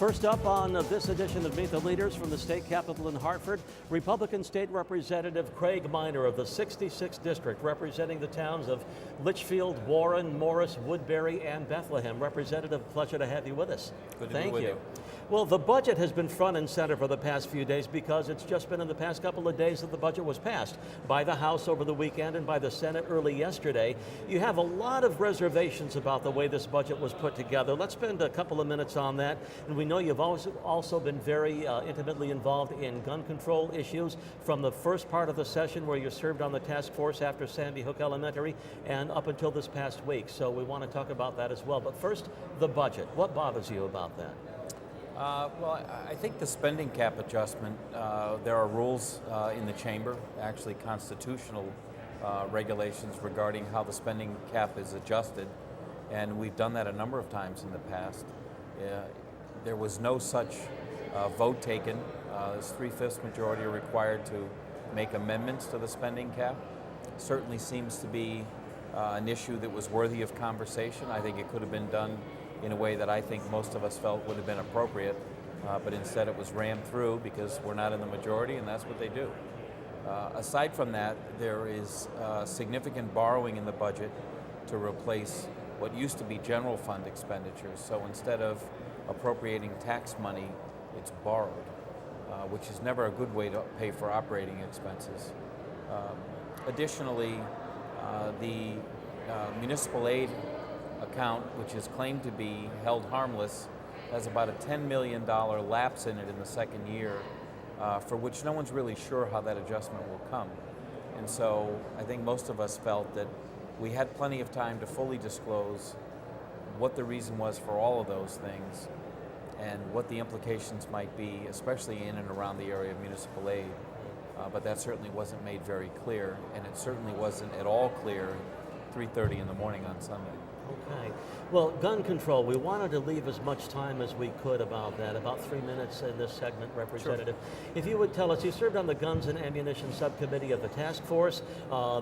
First up on this edition of Meet the Leaders from the state capitol in Hartford, Republican State Representative Craig Minor of the 66th District, representing the towns of Litchfield, Warren, Morris, Woodbury, and Bethlehem. Representative, pleasure to have you with us. Good to be with you. Well, the budget has been front and center for the past few days because it's just been in the past couple of days that the budget was passed by the House over the weekend and by the Senate early yesterday. You have a lot of reservations about the way this budget was put together. Let's spend a couple of minutes on that. And we know you've also been very intimately involved in gun control issues from the first part of the session where you served on the task force after Sandy Hook Elementary and up until this past week. So we want to talk about that as well. But first, the budget. What bothers you about that? Well, I think the spending cap adjustment, there are rules in the chamber, actually constitutional regulations regarding how the spending cap is adjusted, and we've done that a number of times in the past. There was no such vote taken. This 3/5 majority are required to make amendments to the spending cap. Certainly seems to be an issue that was worthy of conversation. I think it could have been done in a way that I think most of us felt would have been appropriate, but instead it was rammed through because we're not in the majority and that's what they do. Aside from that, there is significant borrowing in the budget to replace what used to be general fund expenditures. So instead of appropriating tax money, it's borrowed, which is never a good way to pay for operating expenses. Additionally, the municipal aid account, which is claimed to be held harmless, has about a $10 million lapse in it in the second year, for which no one's really sure how that adjustment will come. And so I think most of us felt that we had plenty of time to fully disclose what the reason was for all of those things and what the implications might be, especially in and around the area of municipal aid. But that certainly wasn't made very clear, and it certainly wasn't at all clear at 3:30 in the morning on Sunday. Okay. Well, gun control, we wanted to leave as much time as we could about that, about 3 minutes in this segment, Representative. Sure. If you would tell us, you served on the Guns and Ammunition Subcommittee of the task force.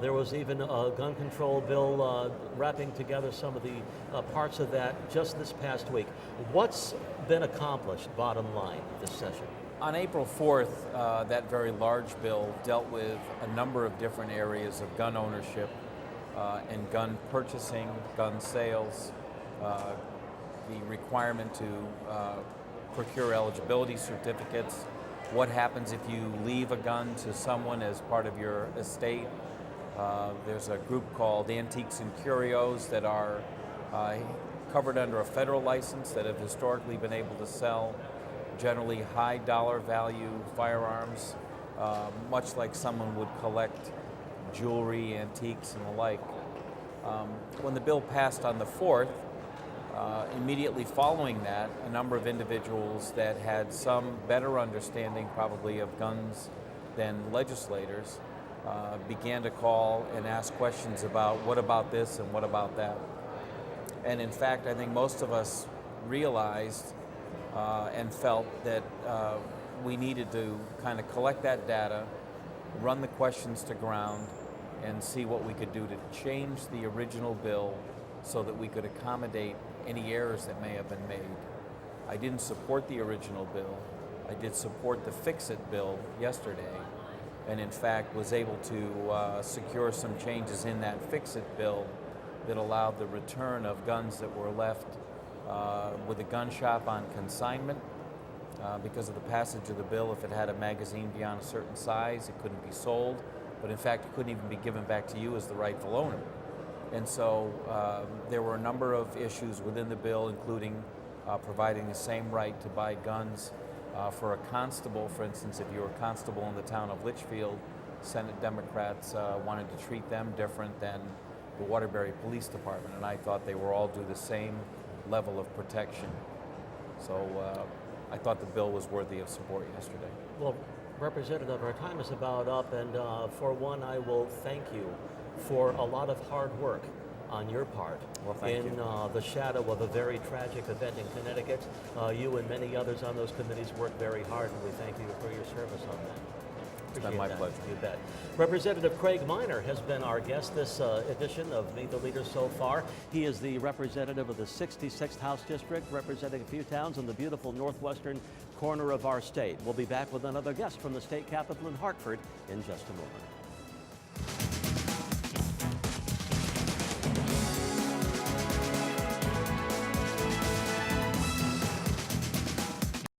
There was even a gun control bill wrapping together some of the parts of that just this past week. What's been accomplished, bottom line, this session? On April 4th, that very large bill dealt with a number of different areas of gun ownership, and gun purchasing, gun sales, the requirement to procure eligibility certificates, what happens if you leave a gun to someone as part of your estate. There's a group called Antiques and Curios that are covered under a federal license that have historically been able to sell generally high dollar value firearms, much like someone would collect jewelry, antiques, and the like. When the bill passed on the 4th, immediately following that, a number of individuals that had some better understanding probably of guns than legislators began to call and ask questions about what about this and what about that. And in fact, I think most of us realized and felt that we needed to kind of collect that data, run the questions to ground, and see what we could do to change the original bill so that we could accommodate any errors that may have been made. I didn't support the original bill. I did support the Fix-It bill yesterday, and in fact was able to secure some changes in that Fix-It bill that allowed the return of guns that were left with a gun shop on consignment. Because of the passage of the bill, if it had a magazine beyond a certain size, it couldn't be sold. But in fact, it couldn't even be given back to you as the rightful owner. And so there were a number of issues within the bill, including providing the same right to buy guns for a constable. For instance, if you were a constable in the town of Litchfield, Senate Democrats wanted to treat them different than the Waterbury Police Department, and I thought they were all due the same level of protection. So I thought the bill was worthy of support yesterday. Well, Representative, our time is about up, and for one, I will thank you for a lot of hard work on your part in the shadow of a very tragic event in Connecticut. You and many others on those committees worked very hard, and we thank you for your service on that. It's been my pleasure. You bet. Representative Craig Minor has been our guest this edition of Meet the Leaders so far. He is the representative of the 66th House District, representing a few towns in the beautiful northwestern corner of our state. We'll be back with another guest from the state capitol in Hartford in just a moment.